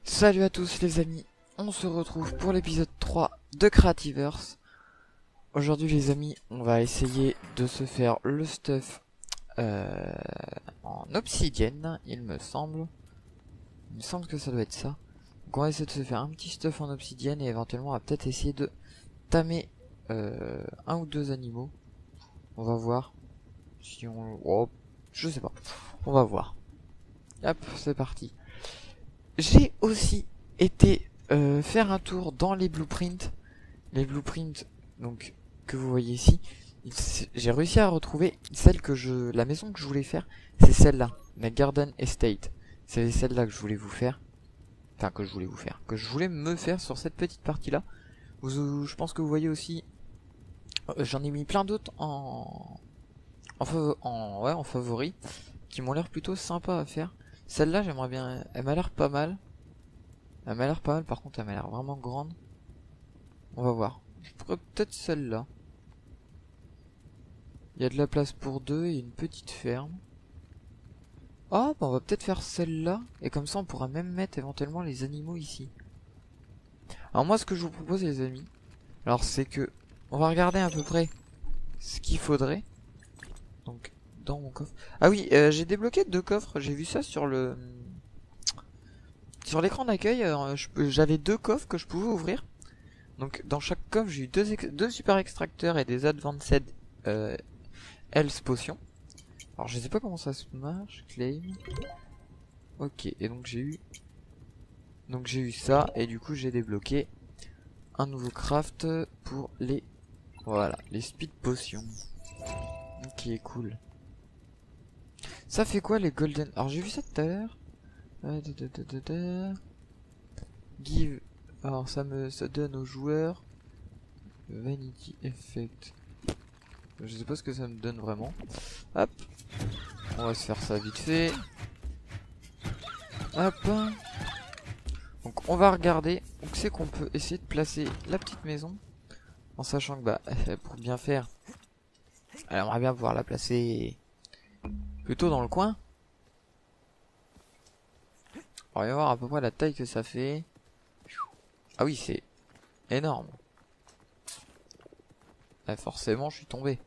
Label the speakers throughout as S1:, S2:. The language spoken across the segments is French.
S1: Salut à tous les amis, on se retrouve pour l'épisode 3 de Creativerse. Aujourd'hui les amis, on va essayer de se faire le stuff en obsidienne, il me semble. Il me semble que ça doit être ça. Donc on va essayer de se faire un petit stuff en obsidienne et éventuellement on va peut-être essayer de tamer un ou deux animaux. On va voir si on... Oh, je sais pas, on va voir. Hop, c'est parti. J'ai aussi été faire un tour dans les blueprints. Les blueprints donc que vous voyez ici. J'ai réussi à retrouver celle que la maison que je voulais faire, c'est celle-là, la Garden Estate. C'est celle-là que je voulais vous faire. Enfin que je voulais vous faire, que je voulais me faire sur cette petite partie-là. Je pense que vous voyez aussi, j'en ai mis plein d'autres en favori, qui m'ont l'air plutôt sympa à faire. Celle-là, j'aimerais bien, elle m'a l'air pas mal. Elle m'a l'air pas mal, par contre elle m'a l'air vraiment grande. On va voir. Je pourrais peut-être celle-là. Il y a de la place pour deux et une petite ferme. Ah, bah on va peut-être faire celle-là. Et comme ça on pourra même mettre éventuellement les animaux ici. Alors moi ce que je vous propose les amis, alors c'est que on va regarder à peu près ce qu'il faudrait. Donc dans mon coffre. Ah oui, j'ai débloqué deux coffres. J'ai vu ça sur l'écran d'accueil. J'avais deux coffres que je pouvais ouvrir. Donc dans chaque coffre j'ai eu deux super extracteurs et des advanced health potions. Alors je sais pas comment ça se marche, claim. Ok, et donc j'ai eu ça et du coup j'ai débloqué un nouveau craft pour les les speed potions. Ok, cool. Ça fait quoi les golden? Alors j'ai vu ça tout à l'heure. Give. Alors ça donne aux joueurs Vanity Effect. Je sais pas ce que ça me donne vraiment. Hop. On va se faire ça vite fait. Hop. Donc on va regarder où c'est qu'on peut essayer de placer la petite maison. En sachant que bah pour bien faire, elle aimerait bien pouvoir la placer plutôt dans le coin. On va voir à peu près la taille que ça fait. Ah oui, c'est énorme. Là, forcément je suis tombé.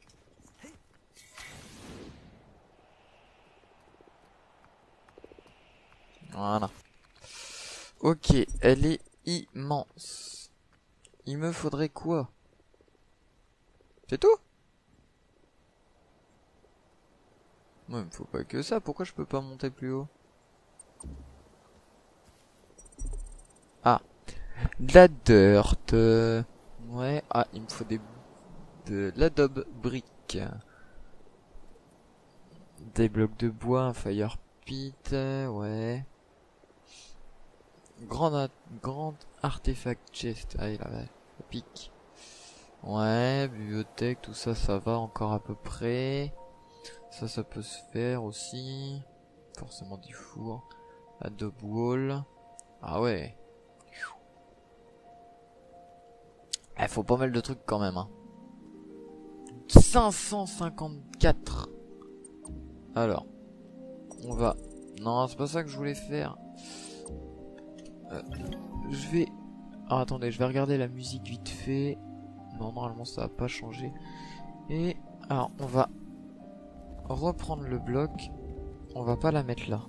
S1: Voilà. Ok, elle est immense. Il me faudrait quoi? C'est tout? Ouais, il me faut pas que ça. Pourquoi je peux pas monter plus haut? Ah, de la dirt. Ouais, ah, il me faut de l'adobe brick. Des blocs de bois, un fire pit, ouais. Grand artefact chest. Ah, il a la pique. Ouais, bibliothèque, tout ça, ça va encore à peu près. Ça peut se faire aussi. Forcément du four. Adobe wall. Ah ouais. Il faut pas mal de trucs quand même, hein. 554. Alors, on va... Non, c'est pas ça que je voulais faire. Je vais... Ah, attendez, je vais regarder la musique vite fait. Non, normalement ça va pas changer. Et... Alors, on va reprendre le bloc. On va pas la mettre là.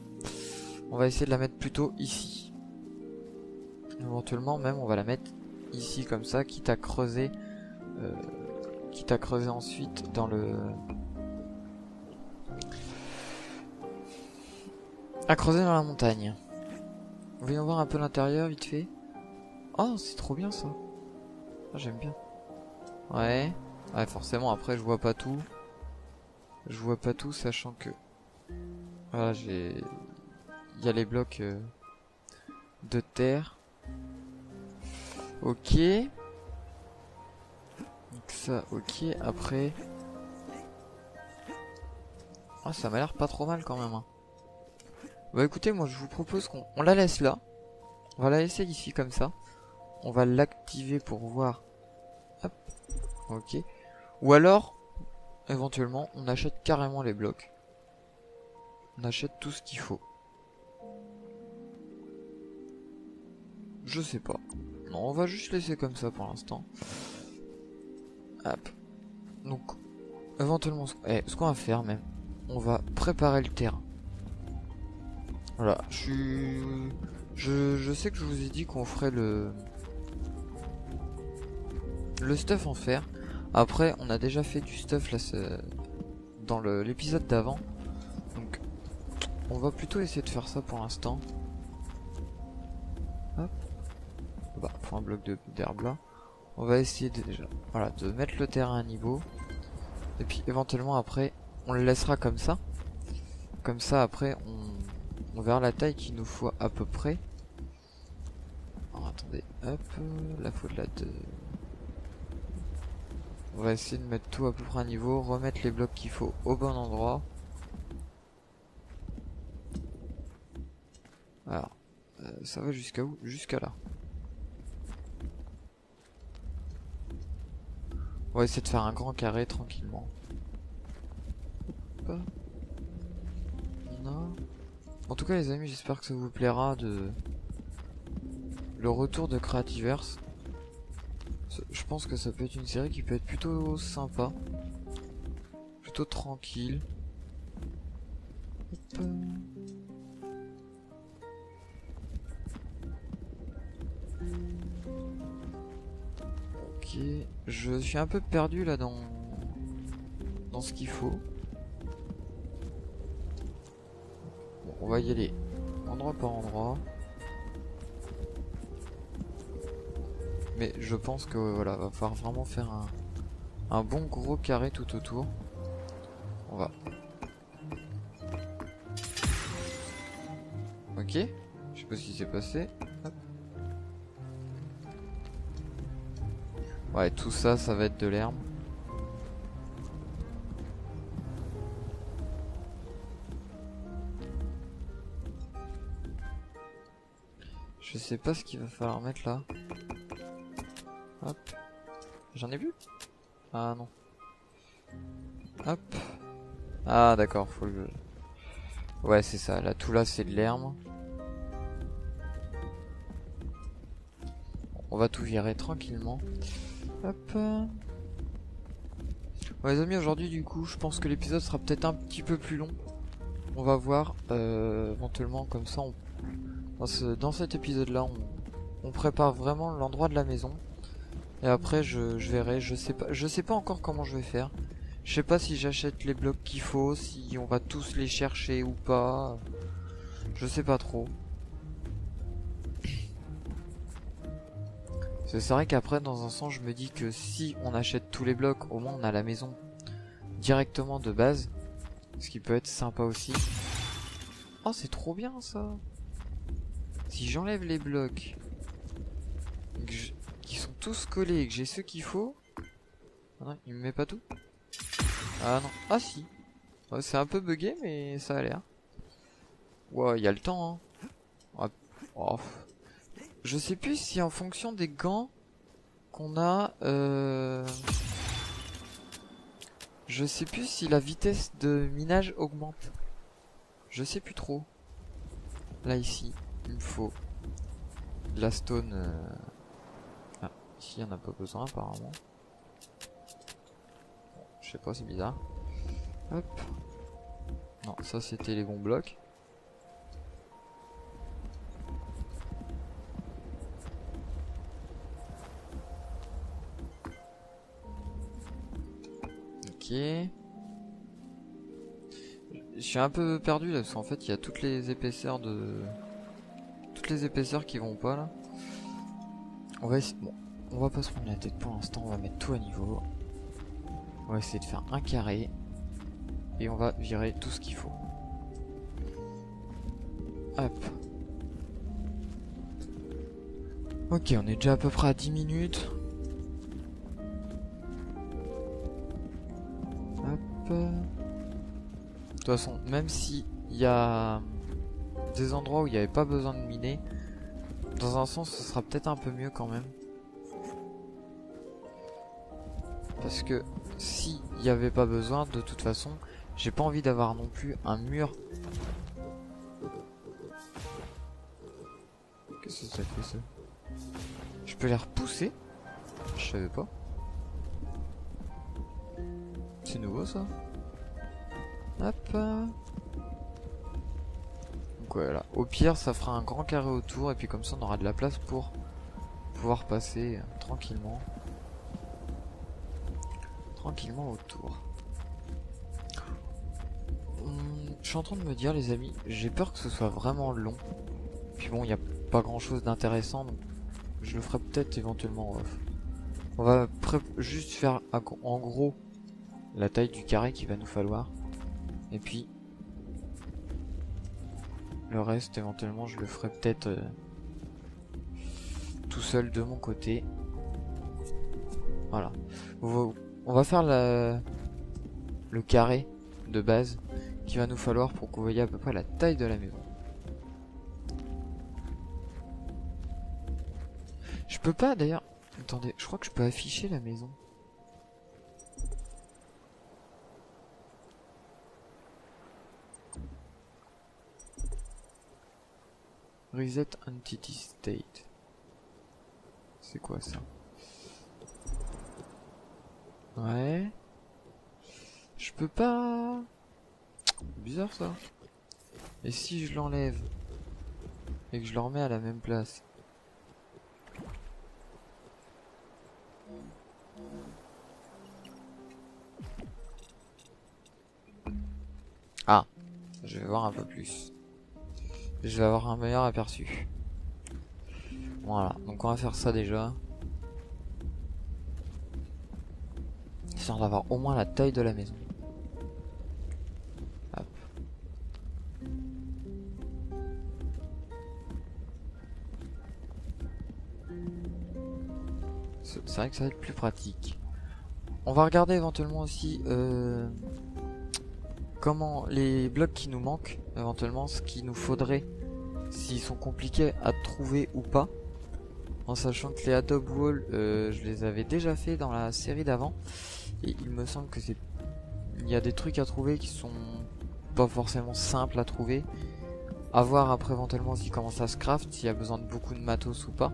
S1: On va essayer de la mettre plutôt ici. Éventuellement, même, on va la mettre ici, comme ça, quitte à creuser ensuite dans le... À creuser dans la montagne. Voyons voir un peu l'intérieur, vite fait. Oh, c'est trop bien, ça. Ah, j'aime bien. Ouais. Ouais, forcément, après, je vois pas tout. Je vois pas tout, sachant que... Voilà, il y a les blocs de terre. Ok. Donc ça, ok. Après... Ah, ça m'a l'air pas trop mal quand même, hein. Bah écoutez, moi je vous propose qu'on la laisse là. On va la laisser ici comme ça. On va l'activer pour voir. Hop. Ok. Ou alors, éventuellement, on achète carrément les blocs. On achète tout ce qu'il faut. Je sais pas. Non, on va juste laisser comme ça pour l'instant. Hop. Donc, éventuellement, ce qu'on va faire même, on va préparer le terrain. Voilà, je sais que je vous ai dit qu'on ferait le stuff en fer. Après, on a déjà fait du stuff là dans l'épisode d'avant. Donc, on va plutôt essayer de faire ça pour l'instant. Hop. Bah, faut un bloc d'herbe là. On va essayer déjà, voilà, de mettre le terrain à niveau. Et puis éventuellement après, on le laissera comme ça. Comme ça après, on verra la taille qu'il nous faut à peu près. Alors attendez, hop, la faute là de... On va essayer de mettre tout à peu près à niveau, remettre les blocs qu'il faut au bon endroit. Alors, ça va jusqu'à où? Jusqu'à là. On va essayer de faire un grand carré tranquillement. Hop. On a... En tout cas les amis, j'espère que ça vous plaira de... le retour de Creativerse. Je pense que ça peut être une série qui peut être plutôt sympa. Plutôt tranquille. Hop. Ok, je suis un peu perdu là dans ce qu'il faut. Bon, on va y aller endroit par endroit. Mais je pense que voilà, va falloir vraiment faire un bon gros carré tout autour. On va. Ok, je sais pas ce qui s'est passé. Hop. Ouais, tout ça, ça va être de l'herbe. Je sais pas ce qu'il va falloir mettre là. Hop. J'en ai vu? Ah non. Hop. Ah d'accord, faut le... Ouais c'est ça, là tout là c'est de l'herbe. On va tout virer tranquillement. Hop. Ouais les amis, aujourd'hui du coup je pense que l'épisode sera peut-être un petit peu plus long. On va voir éventuellement comme ça dans cet épisode là on prépare vraiment l'endroit de la maison. Et après je verrai, je sais pas encore comment je vais faire. Je sais pas si j'achète les blocs qu'il faut, si on va tous les chercher ou pas. Je sais pas trop. C'est vrai qu'après dans un sens je me dis que si on achète tous les blocs, au moins on a la maison directement de base. Ce qui peut être sympa aussi. Oh c'est trop bien ça. Si j'enlève les blocs qui sont tous collés et que j'ai ceux qu'il faut. Ah non, il me met pas tout. Ah non, ah si. Ouais, c'est un peu bugué mais ça a l'air. Ouais, il y a le temps hein. Oh. Je sais plus si en fonction des gants qu'on a je sais plus si la vitesse de minage augmente. Je sais plus trop. Là ici, il me faut de la stone. Ah, ici on n'a pas besoin apparemment. Bon, je sais pas, c'est bizarre. Hop. Non, ça c'était les bons blocs. Ok. Je suis un peu perdu là parce qu'en fait il y a toutes les épaisseurs qui vont pas là. On va essayer. Bon, on va pas se prendre la tête pour l'instant, on va mettre tout à niveau. On va essayer de faire un carré. Et on va virer tout ce qu'il faut. Hop. Ok, on est déjà à peu près à 10 minutes. Hop. De toute façon, même si il y a des endroits où il n'y avait pas besoin de miner, dans un sens ce sera peut-être un peu mieux quand même. Parce que si il n'y avait pas besoin, de toute façon, j'ai pas envie d'avoir non plus un mur. Qu'est-ce que ça fait ça? Je peux les repousser. Je savais pas. C'est nouveau ça. Hop. Donc voilà. Au pire, ça fera un grand carré autour et puis comme ça, on aura de la place pour pouvoir passer tranquillement. Tranquillement autour. Je suis en train de me dire, les amis, j'ai peur que ce soit vraiment long. Puis bon, il n'y a pas grand chose d'intéressant, donc je le ferai peut-être éventuellement off. On va juste faire en gros la taille du carré qu'il va nous falloir. Et puis le reste éventuellement je le ferai peut-être tout seul de mon côté. Voilà. On va faire le carré de base qu'il va nous falloir pour que vous voyez à peu près la taille de la maison. Je peux pas d'ailleurs. Attendez, je crois que je peux afficher la maison. Reset Entity State. C'est quoi ça? Ouais. Je peux pas. Bizarre ça. Et si je l'enlève et que je le remets à la même place? Ah, je vais voir un peu plus. Je vais avoir un meilleur aperçu. Voilà, donc on va faire ça déjà. Histoire d'avoir au moins la taille de la maison. Hop. C'est vrai que ça va être plus pratique. On va regarder éventuellement aussi comment les blocs qui nous manquent, éventuellement ce qu'il nous faudrait, s'ils sont compliqués à trouver ou pas. En sachant que les adobe wall, je les avais déjà fait dans la série d'avant. Et il me semble que il y a des trucs à trouver qui sont pas forcément simples à trouver. À voir après éventuellement aussi comment ça se craft, s'il y a besoin de beaucoup de matos ou pas.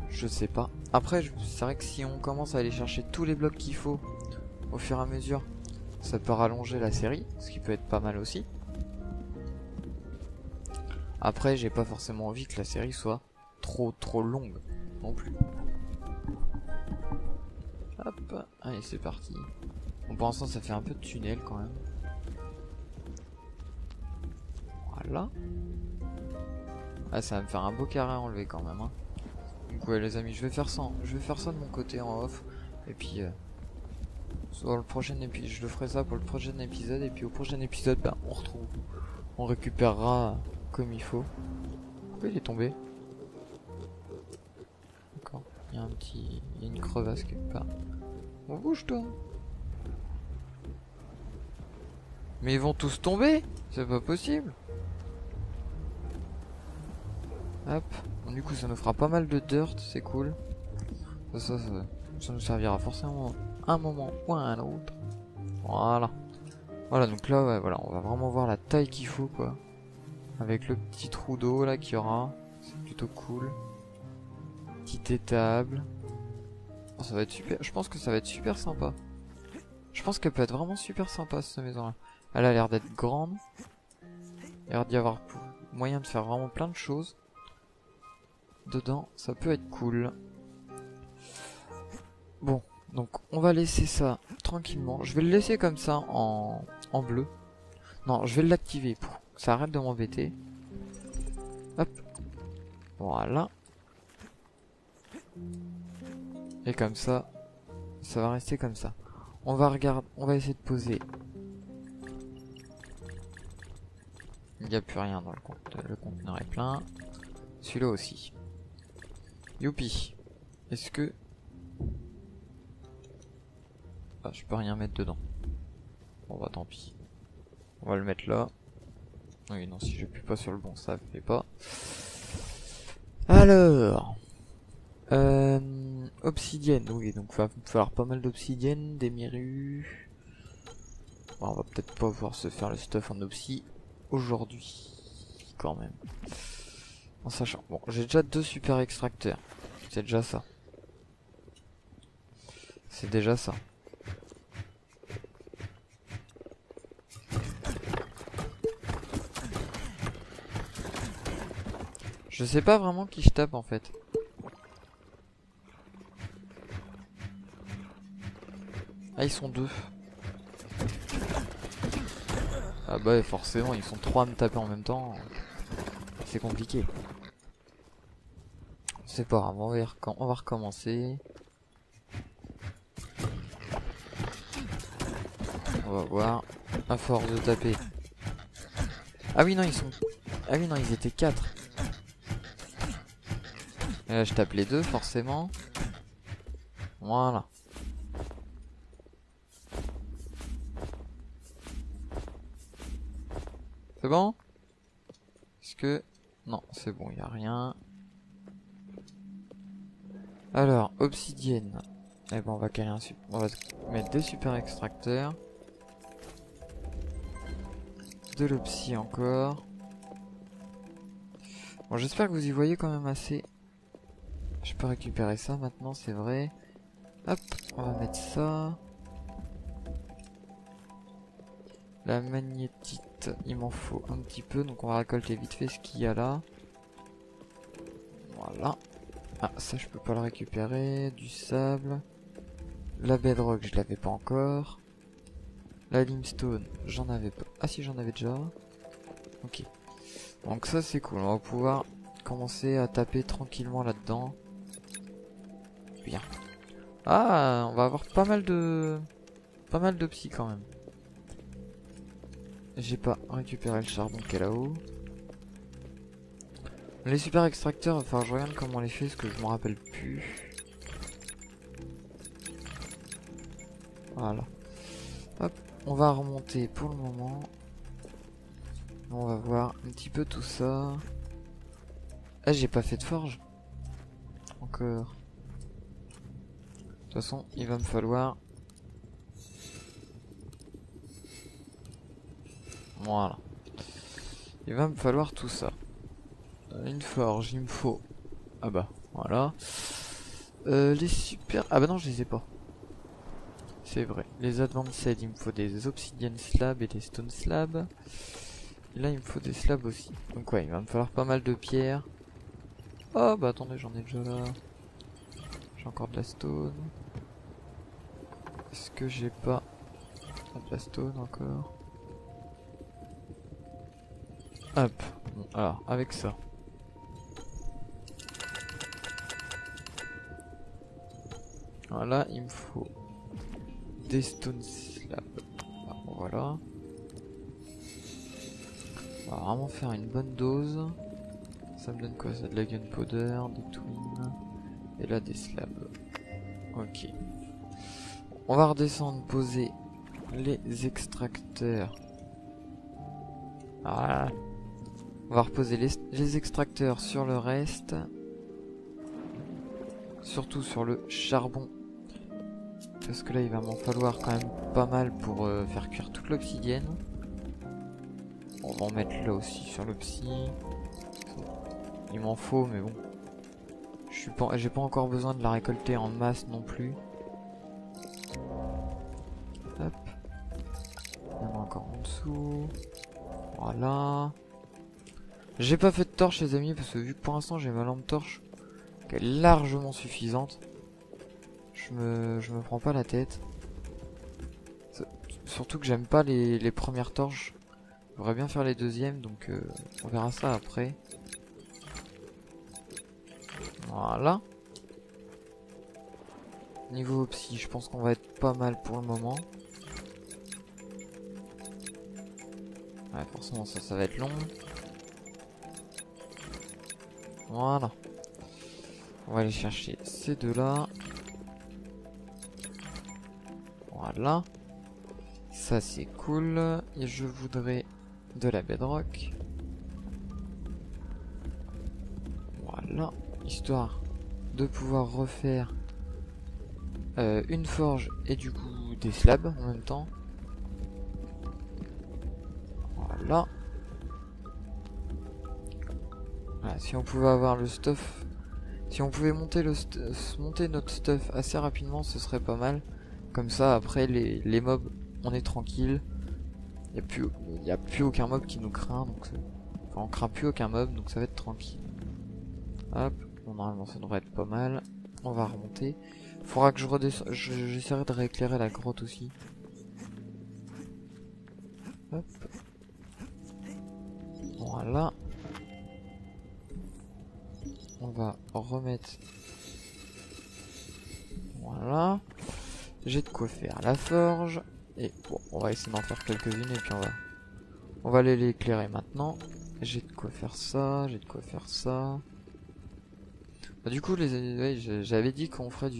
S1: Je sais pas. Après, c'est vrai que si on commence à aller chercher tous les blocs qu'il faut au fur et à mesure, ça peut rallonger la série, ce qui peut être pas mal aussi. Après, j'ai pas forcément envie que la série soit trop longue non plus. Hop, allez c'est parti. Bon, pour l'instant ça fait un peu de tunnel quand même. Voilà. Ah, ça va me faire un beau carré à enlever quand même hein. Donc ouais les amis, je vais faire ça de mon côté en off. Et puis sur le prochain épisode, je le ferai ça pour le prochain épisode. Et puis au prochain épisode, bah, on récupérera comme il faut. Pourquoi il est tombé? D'accord, il y a une crevasse quelque part. Bon, bouge toi. Mais ils vont tous tomber, c'est pas possible. Hop, bon, du coup ça nous fera pas mal de dirt, c'est cool. Ça nous servira forcément à un moment ou à un autre. Voilà. Voilà, donc là, ouais, voilà, on va vraiment voir la taille qu'il faut, quoi. Avec le petit trou d'eau, là, qu'il y aura. C'est plutôt cool. Petite étable. Oh, ça va être super, je pense que ça va être super sympa. Je pense qu'elle peut être vraiment super sympa, cette maison-là. Elle a l'air d'être grande. Il a l'air d'y avoir moyen de faire vraiment plein de choses. Dedans, ça peut être cool. Bon, donc on va laisser ça tranquillement. Je vais le laisser comme ça en bleu. Non, je vais l'activer pour que ça arrête de m'embêter. Hop. Voilà. Et comme ça, ça va rester comme ça. On va essayer de poser. Il n'y a plus rien dans le conteneur. Le conteneur est plein. Celui-là aussi. Youpi. Est-ce que... Ah, je peux rien mettre dedans. Bon bah tant pis. On va le mettre là. Oui non, si j'appuie pas sur le bon, ça fait pas. Alors... obsidienne, oui, donc il va falloir pas mal d'obsidienne, des mirus. Bon, on va peut-être pas pouvoir se faire le stuff en obsi aujourd'hui, quand même. En sachant... Bon, j'ai déjà 2 super extracteurs. C'est déjà ça. C'est déjà ça. Je sais pas vraiment qui je tape en fait. Ah, ils sont 2. Ah bah forcément, ils sont 3 à me taper en même temps. C'est compliqué. C'est pas grave, on va recommencer. On va voir. À force de taper. Ah oui non, ils sont... Ah oui non, ils étaient 4. Et là je tape les 2 forcément. Voilà. C'est bon? Est-ce que... Non, c'est bon, il n'y a rien. Alors, obsidienne. Eh ben on va caler on va mettre des super extracteurs. De l'obsi encore. Bon, j'espère que vous y voyez quand même assez. Je peux récupérer ça maintenant, c'est vrai. Hop, on va mettre ça. La magnétite, il m'en faut un petit peu, donc on va récolter vite fait ce qu'il y a là. Voilà. Ah, ça je peux pas le récupérer. Du sable. La bedrock, je l'avais pas encore. La limestone, j'en avais pas. Ah si, j'en avais déjà. Ok. Donc ça c'est cool, on va pouvoir commencer à taper tranquillement là-dedans. Bien. Ah, on va avoir pas mal de psy quand même. J'ai pas récupéré le charbon qui est là-haut. Les super extracteurs, enfin je regarde comment on les fait parce que je m'en rappelle plus. Voilà. Hop, on va remonter pour le moment. On va voir un petit peu tout ça. Ah, j'ai pas fait de forge. Encore. De toute façon, il va me falloir... Voilà. Il va me falloir tout ça. Une forge, il me faut... Ah bah, voilà. Les super... Ah bah non, je les ai pas. C'est vrai. Les advanced, il me faut des obsidian slabs et des stone slabs. Et là, il me faut des slabs aussi. Donc ouais, il va me falloir pas mal de pierres. Oh bah attendez, j'en ai déjà là. J'ai encore de la stone. Est-ce que j'ai pas de la stone encore? Hop. Bon, alors, avec ça. Voilà, il me faut des stone slabs. Ah, bon, voilà. On va vraiment faire une bonne dose. Ça me donne quoi? Ça, de la gunpowder, des twins. Et là, des slabs. Ok. On va redescendre, poser les extracteurs. Voilà. On va reposer les extracteurs sur le reste. Surtout sur le charbon. Parce que là, il va m'en falloir quand même pas mal pour faire cuire toute l'obsidienne. On va en mettre là aussi sur l'obsi. Il m'en faut, mais bon. J'ai pas encore besoin de la récolter en masse non plus. Hop. Il y en a encore en dessous. Voilà. J'ai pas fait de torche les amis parce que vu que pour l'instant j'ai ma lampe torche qui est largement suffisante. Je me prends pas la tête. Surtout que j'aime pas les premières torches. J'aimerais bien faire les deuxièmes donc on verra ça après. Voilà. Niveau psy, je pense qu'on va être pas mal pour le moment. Ouais, forcément ça va être long. Voilà. On va aller chercher ces deux là. Voilà. Ça c'est cool. Et je voudrais de la bedrock. Voilà. Histoire de pouvoir refaire une forge et du coup des slabs en même temps. Voilà. Voilà, si on pouvait avoir le stuff, si on pouvait monter monter notre stuff assez rapidement, ce serait pas mal. Comme ça, après les mobs, on est tranquille. Y a plus aucun mob qui nous craint, donc enfin, on craint plus aucun mob, donc ça va être tranquille. Hop, bon, normalement ça devrait être pas mal. On va remonter. Faudra que je redescende. J'essaierai de rééclairer la grotte aussi. Hop. Voilà. On va remettre. Voilà. J'ai de quoi faire la forge. Et bon, on va essayer d'en faire quelques-unes et puis on va aller l'éclairer maintenant. J'ai de quoi faire ça, j'ai de quoi faire ça. Bah, du coup, ouais, j'avais dit qu'on ferait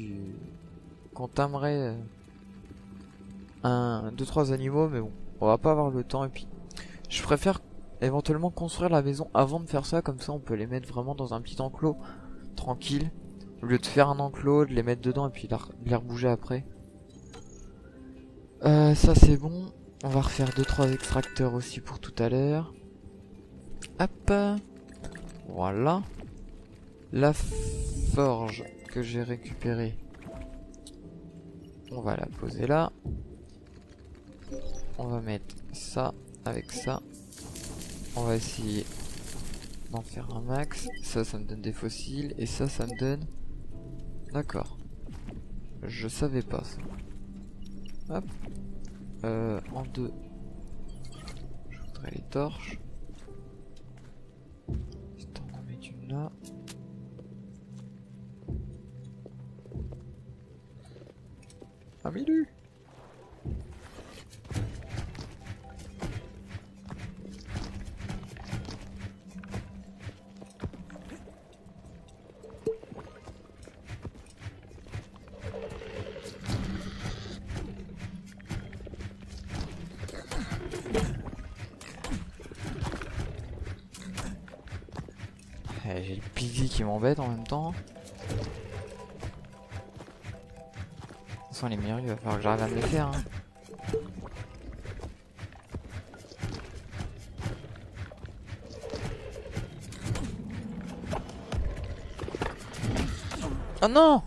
S1: qu'on tamerait 2-3 animaux, mais bon, on va pas avoir le temps. Et puis, je préfère éventuellement construire la maison avant de faire ça, comme ça on peut les mettre vraiment dans un petit enclos tranquille, au lieu de faire un enclos, de les mettre dedans et puis de les rebouger après. Ça c'est bon. On va refaire 2-3 extracteurs aussi pour tout à l'heure. Hop, voilà. La forge que j'ai récupérée, on va la poser là. On va mettre ça avec ça. On va essayer d'en faire un max. Ça me donne des fossiles. Et ça me donne... D'accord. Je savais pas ça. Hop. En deux. Je voudrais les torches. Histoire d'en mettre une là. Ah, Milu! J'ai le piggy qui m'embête en même temps. De toute façon, les murs, il va falloir que j'arrive à me les faire. Hein. Oh non!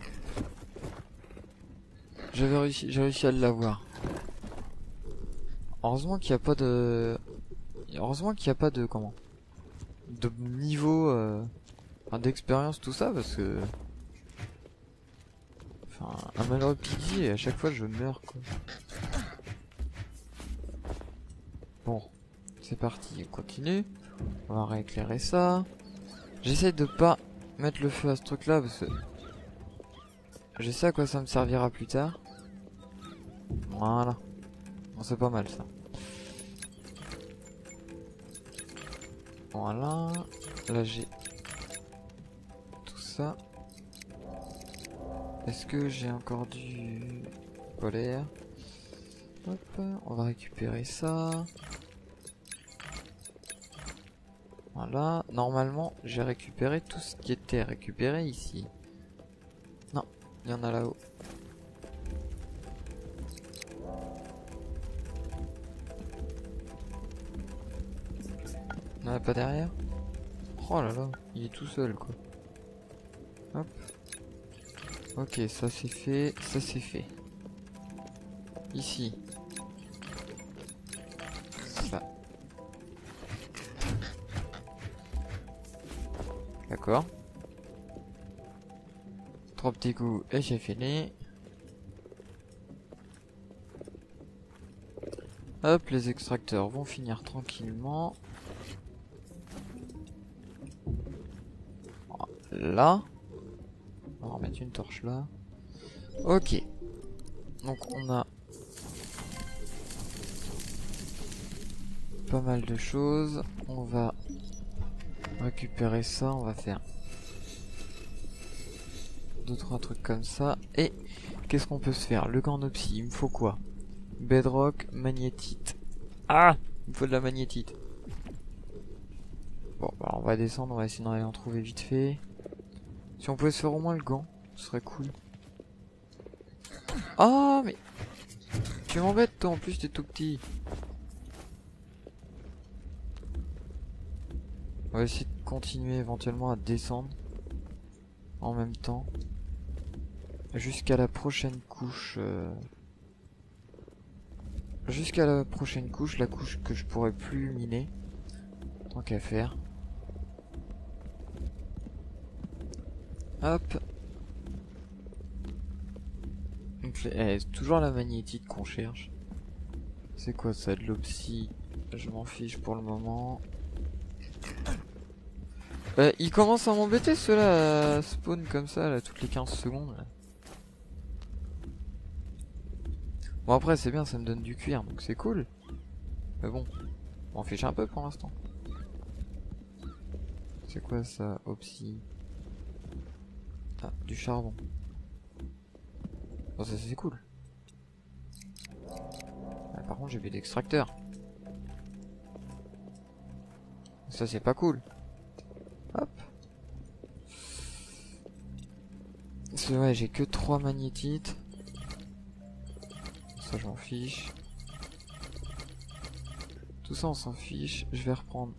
S1: J'ai réussi à l'avoir. Heureusement qu'il n'y a pas de... Heureusement qu'il n'y a pas de... Comment? De niveau... Enfin, d'expérience, tout ça, parce que... Enfin, un malheureux piggy, et à chaque fois je meurs, quoi. Bon, c'est parti, on continue. On va rééclairer ça. J'essaie de pas mettre le feu à ce truc-là, parce que... Je sais à quoi ça me servira plus tard. Voilà. Bon, c'est pas mal, ça. Voilà. Là, j'ai... tout ça. Est-ce que j'ai encore du polaire? Hop, on va récupérer ça. Voilà, normalement j'ai récupéré tout ce qui était récupéré ici. Non, il y en a là-haut. Il n'y en a pas derrière? Oh là là, il est tout seul quoi. Hop. Ok, ça c'est fait, ça c'est fait. Ici. Ça. D'accord. 3 petits coups et j'ai fini. Hop, les extracteurs vont finir tranquillement. Là. On va remettre une torche là. Ok. Donc on a pas mal de choses. On va récupérer ça. On va faire 2-3 trucs comme ça. Et qu'est-ce qu'on peut se faire? Le cornopsie, il me faut quoi? Bedrock, magnétite. Ah! Il me faut de la magnétite. Bon, bah on va descendre, on va essayer d'en trouver vite fait. Si on pouvait se faire au moins le gant, ce serait cool. Ah, mais... Tu m'embêtes toi, en plus t'es tout petit. On va essayer de continuer éventuellement à descendre en même temps jusqu'à la prochaine couche. Jusqu'à la prochaine couche, la couche que je pourrais plus miner. Tant qu'à faire. Hop. Donc, c'est toujours la magnétite qu'on cherche. C'est quoi ça, de l'obsi? Je m'en fiche pour le moment. Il commence à m'embêter ceux-là à spawn comme ça, là, toutes les 15 secondes. Là. Bon après c'est bien, ça me donne du cuir, donc c'est cool. Mais bon, on m'en fiche un peu pour l'instant. C'est quoi ça, Opsi? Ah, du charbon. Bon ça c'est cool. Ah, par contre j'ai plus d'extracteur. Ça c'est pas cool. Hop. C'est vrai, j'ai que 3 magnétites. Ça je m'en fiche. Tout ça on s'en fiche. Je vais reprendre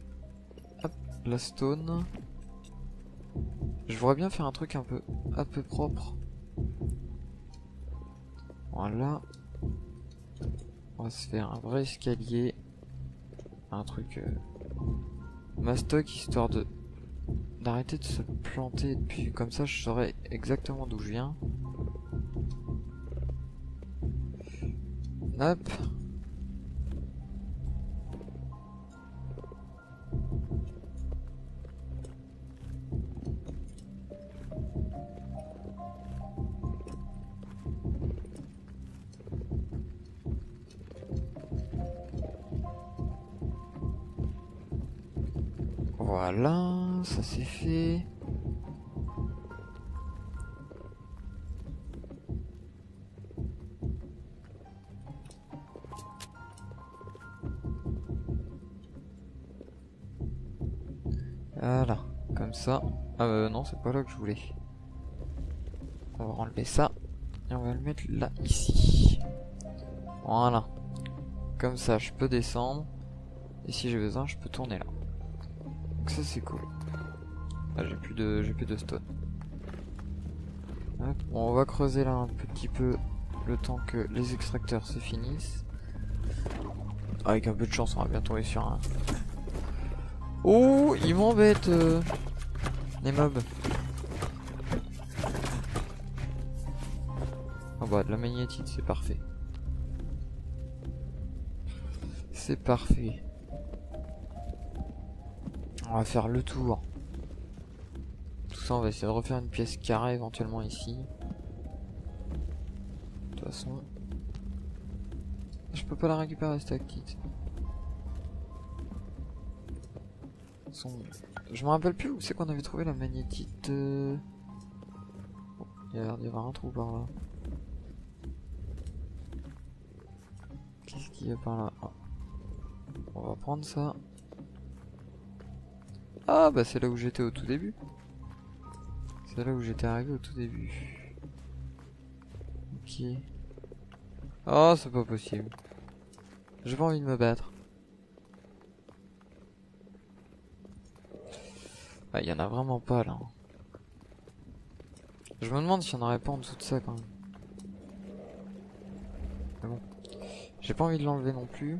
S1: hop, la stone. Je voudrais bien faire un truc un peu propre. Voilà. On va se faire un vrai escalier. Un truc mastoc histoire de d'arrêter de se planter. Puis comme ça je saurais exactement d'où je viens. Hop. Voilà, ça c'est fait. Voilà, comme ça. Ah non, c'est pas là que je voulais. On va enlever ça. Et on va le mettre là, ici. Voilà. Comme ça, je peux descendre. Et si j'ai besoin, je peux tourner là. Donc ça, c'est cool. Ah, j'ai plus de stone. Hop. Bon, on va creuser là un petit peu le temps que les extracteurs se finissent. Avec un peu de chance, on va bien tomber sur un... Oh, ils m'embêtent les mobs. Ah bah, de la magnétite, c'est parfait. C'est parfait. On va faire le tour. Tout ça, on va essayer de refaire une pièce carrée éventuellement ici. De toute façon... Je peux pas la récupérer, cette actite. Je me rappelle plus où c'est qu'on avait trouvé la magnétite. Oh, il y a l'air d'y avoir un trou par là. Qu'est-ce qu'il y a par là? Oh. On va prendre ça. Ah bah c'est là où j'étais au tout début. C'est là où j'étais arrivé au tout début. Ok. Oh c'est pas possible. J'ai pas envie de me battre. Ah, y en a vraiment pas là. Je me demande s'il y en aurait pas en dessous de ça quand même. Mais bon. J'ai pas envie de l'enlever non plus.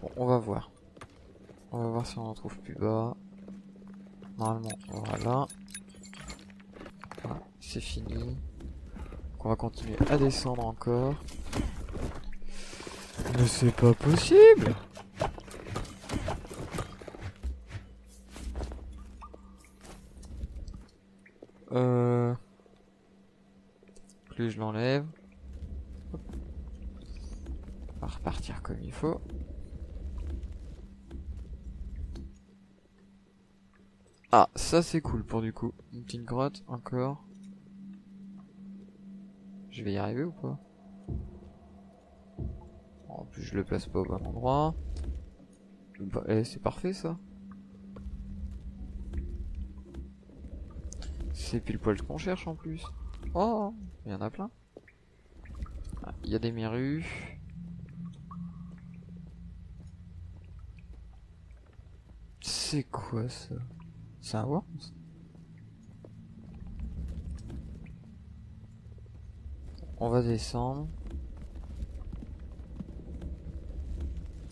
S1: Bon, on va voir. On va voir si on en trouve plus bas. Normalement, voilà. Voilà, c'est fini. Donc on va continuer à descendre encore. Mais c'est pas possible! Plus je l'enlève. On va repartir comme il faut. Ah, ça c'est cool pour du coup. Une petite grotte encore. Je vais y arriver ou pas? En plus je le place pas au bon endroit. Bah, c'est parfait ça. C'est pile poil ce qu'on cherche en plus. Oh, il y en a plein. Ah, il y a des mérus. C'est quoi ça? C'est un worms? On va descendre.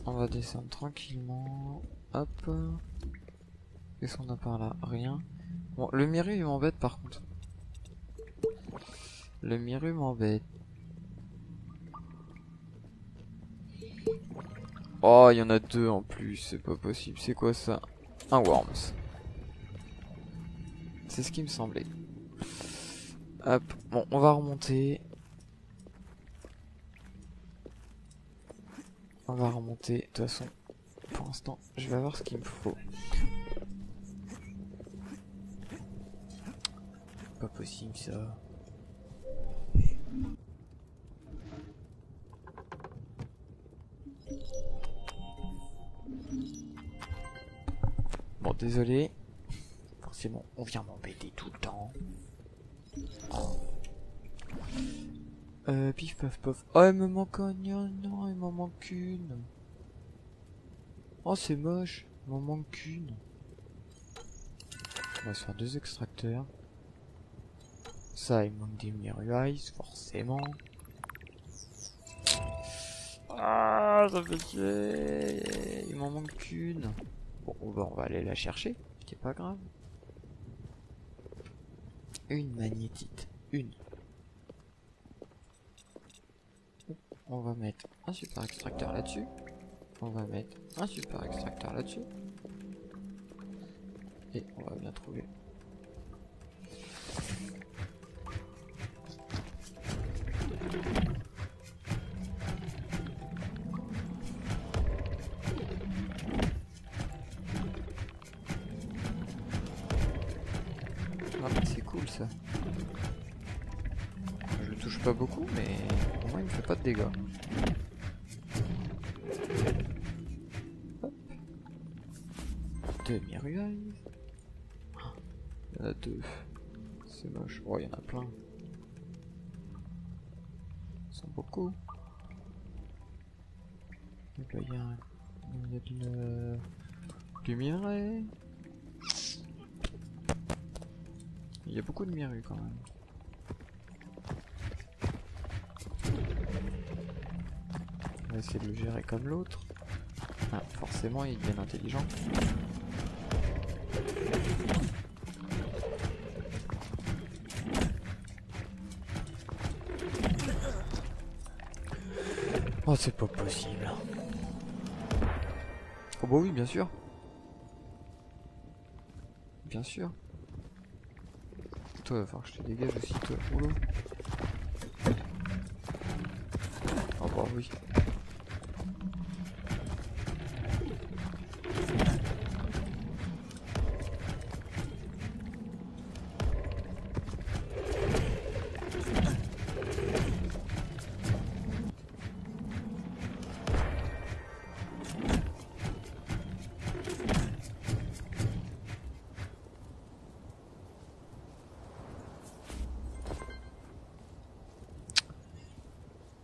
S1: On va descendre tranquillement. Hop. Qu'est-ce qu'on a par là? Rien. Bon, le miru il m'embête par contre. Le miru m'embête. Oh, il y en a deux en plus, c'est pas possible. C'est quoi ça? Un worms. C'est ce qui me semblait. Hop, bon, on va remonter. On va remonter. De toute façon, pour l'instant, je vais avoir ce qu'il me faut. Pas possible ça. Bon, désolé. Forcément, on vient m'embêter tout le temps. Pif paf paf. Oh, il me manque un. Non, il m'en manque une. Oh, c'est moche. Il m'en manque une. On va se faire deux extracteurs. Ça, il manque des Miruice, forcément. Ah, ça fait chier. Il m'en manque une. Bon, on va aller la chercher. C'est pas grave. Une magnétite. Une. On va mettre un super extracteur là-dessus. On va mettre un super extracteur là-dessus. Et on va bien trouver. Ah, c'est cool ça. Je le touche pas beaucoup, mais au moins il me fait pas de dégâts. Hop. Deux Miruice. Il y en a deux. C'est moche. Oh, il y en a plein. Ils sont beaucoup. Donc là, il y a du minerai. Il y a beaucoup de miru quand même. On va essayer de le gérer comme l'autre. Ah, forcément, il est bien intelligent. Oh, c'est pas possible. Oh bah oui, bien sûr. Bien sûr. Toi, il va falloir que je te dégage aussi, toi. Oula. Oh bah oui.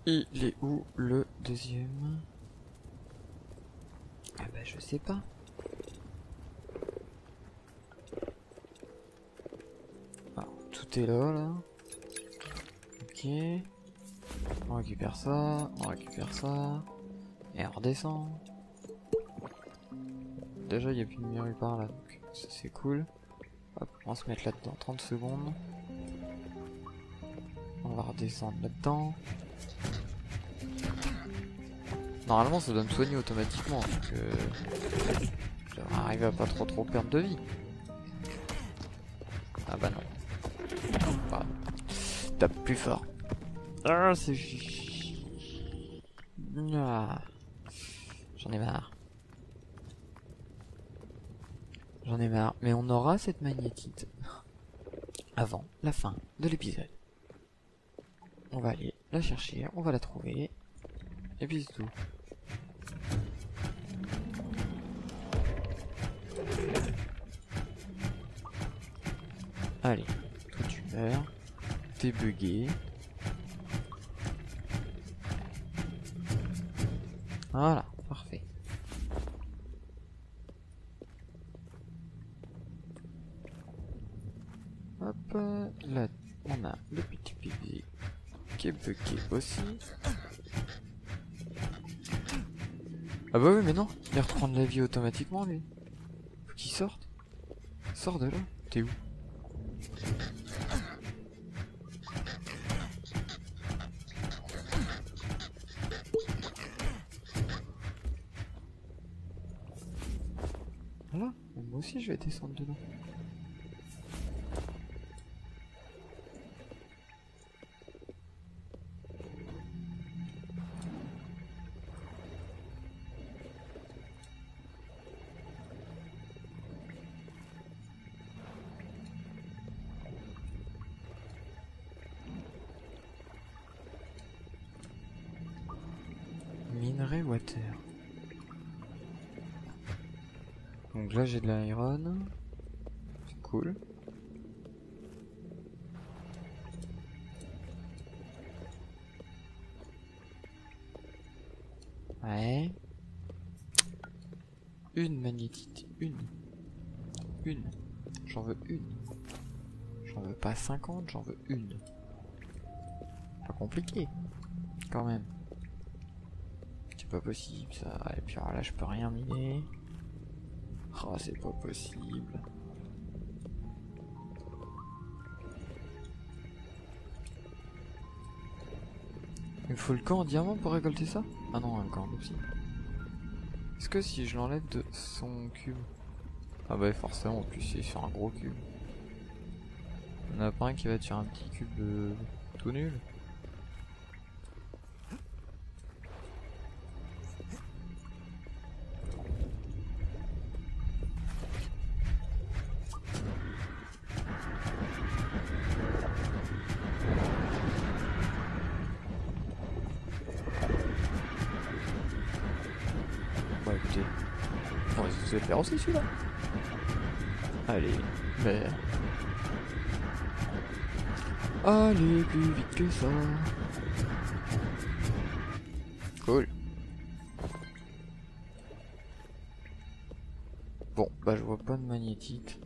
S1: Il est où le deuxième? Ah bah je sais pas. Alors, tout est là. Ok. On récupère ça, on récupère ça. Et on redescend. Déjà il n'y a plus de miru par là, donc ça c'est cool. Hop, on va se mettre là-dedans 30 secondes. On va redescendre là-dedans. Normalement ça doit me soigner automatiquement, donc je devrais arriver à pas trop perdre de vie. Ah bah non. Bah, tape plus fort. Ah c'est... Ah. J'en ai marre. J'en ai marre. Mais on aura cette magnétite avant la fin de l'épisode. On va aller la chercher, on va la trouver. Et puis c'est tout. Allez, toi tu meurs. T'es bugué. Voilà, parfait. là on a le petit bébé qui est bugué aussi. Ah bah oui mais non, il va reprendre la vie automatiquement lui. Faut qu'il sorte. Sors de là, t'es où? Voilà, moi aussi je vais descendre de là. Minerai water. Donc là j'ai de l'iron. C'est cool. Ouais. Une magnétite. Une. J'en veux une. J'en veux pas 50, j'en veux une. Pas compliqué. Quand même. C'est pas possible ça. Et puis alors là je peux rien miner. Oh c'est pas possible. Il me faut le camp en diamant pour récolter ça? Ah non, un camp aussi. Est-ce que si je l'enlève de son cube... Ah bah forcément, en plus c'est sur un gros cube. Il n'y en a pas un qui va être sur un petit cube tout nul. Bah écoutez, on va essayer de le faire aussi celui-là. Allez, mais... Allez, plus vite que ça. Cool. Bon, bah je vois pas de magnétite.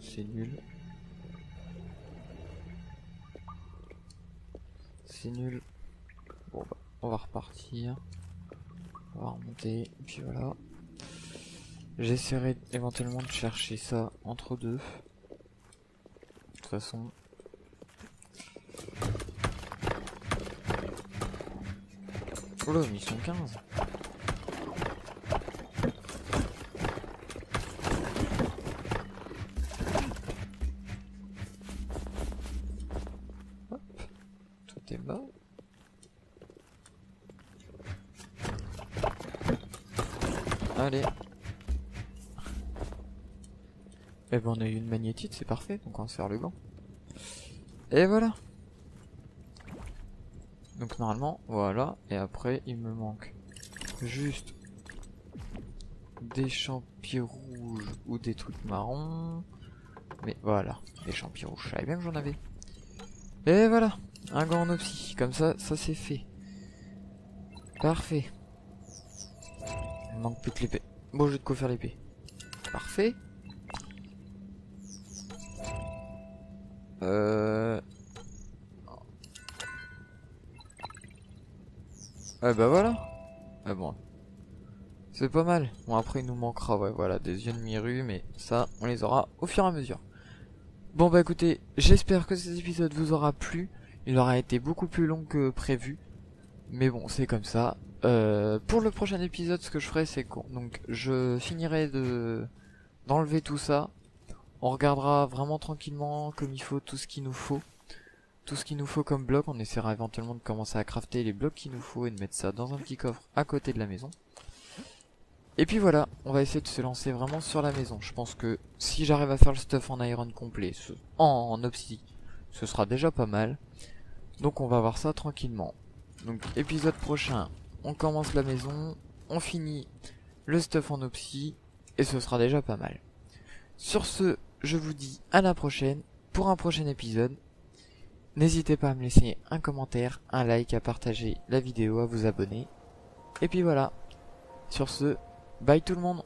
S1: C'est nul. C'est nul. Bon bah, on va repartir. On va remonter, et puis voilà. J'essaierai éventuellement de chercher ça entre deux. De toute façon. Oula, mission 15. Hop, tout est mort. Allez. Eh ben on a eu une magnétite, c'est parfait, donc on va se faire le gant. Et voilà. Donc normalement, voilà, et après il me manque juste des champis rouges ou des trucs marrons. Mais voilà, des champis rouges, je savais bien que j'en avais. Et voilà, un gant en opsie, comme ça c'est fait. Parfait. Il me manque plus que l'épée. Bon, j'ai de quoi faire l'épée. Parfait. Ah bah voilà. Ah bon. C'est pas mal. Bon après il nous manquera, ouais voilà, des yeux de mi-rue, mais ça on les aura au fur et à mesure. Bon bah écoutez, j'espère que cet épisode vous aura plu. Il aura été beaucoup plus long que prévu. Mais bon, c'est comme ça. Pour le prochain épisode, ce que je ferai, c'est que donc je finirai d'enlever tout ça. On regardera vraiment tranquillement comme il faut tout ce qu'il nous faut. Tout ce qu'il nous faut comme bloc, on essaiera éventuellement de commencer à crafter les blocs qu'il nous faut et de mettre ça dans un petit coffre à côté de la maison. Et puis voilà, on va essayer de se lancer vraiment sur la maison. Je pense que si j'arrive à faire le stuff en iron complet, en obsidian, ce sera déjà pas mal. Donc on va voir ça tranquillement. Donc épisode prochain, on commence la maison, on finit le stuff en obsidian, et ce sera déjà pas mal. Sur ce, je vous dis à la prochaine pour un prochain épisode. N'hésitez pas à me laisser un commentaire, un like, à partager la vidéo, à vous abonner. Et puis voilà. Sur ce, bye tout le monde.